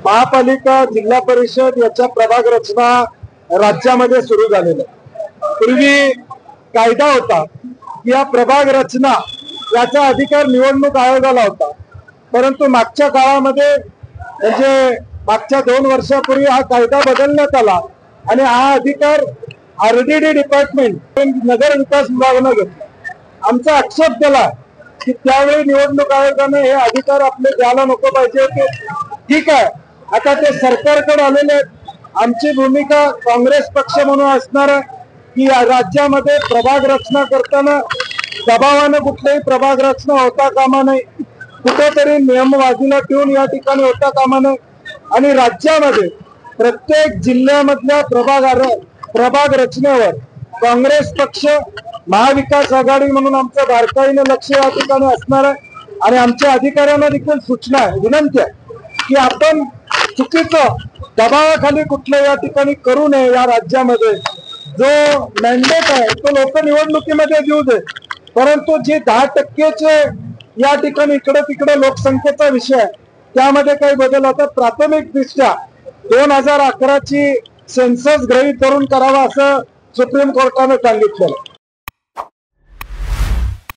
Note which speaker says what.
Speaker 1: महापालिका जिल्हा परिषद याच्या प्रभाग रचना राज्यामध्ये सुरू झालेल्या पूर्वी कायदा होता की या प्रभाग रचना याचा अधिकार निवडणूक आयोगाला होता, परंतु मागच्या काळामध्ये म्हणजे मागच्या 2 वर्षापूर्वी हा कायदा बदलण्यात आला आणि हा अधिकार RDD डिपार्टमेंट नगर विकास विभागानं घेतला। आमचा आक्षेप केला की त्यावेळी निवडणूक आयोगाने हे अधिकार आपले द्यायला नको पाहिजे ते ठीक आहे, आता ते सरकारकडे आलेले आहेत। आमची भूमिका काँग्रेस पक्ष म्हणून असणार आहे की राज्यामध्ये प्रभाग रचना करताना दबावाने कुठलीही प्रभाग रचना होता कामा नये, कुठेतरी नियम बाजूला ठेवून या ठिकाणी होता कामा नये आणि राज्यामध्ये प्रत्येक जिल्ह्यामधल्या प्रभाग रचनेवर काँग्रेस पक्ष महाविकास आघाडी म्हणून आमचं बारकाईने लक्ष या ठिकाणी असणार आहे आणि आमच्या अधिकाऱ्यांना देखील सूचना आहे, विनंती आहे की आपण चुकीचं दबावाखाली कुठलं या ठिकाणी करू नये। या राज्यामध्ये जो मॅन्डेट आहे तो लोक निवडणुकीमध्ये देऊ दे, परंतु जे 10% या ठिकाणी इकडे तिकडे लोकसंख्येचा विषय आहे त्यामध्ये काही बदल आता प्राथमिक दृष्ट्या 2011 ची सेन्सस गृहीत करून करावा असं सुप्रीम कोर्टाने सांगितलं।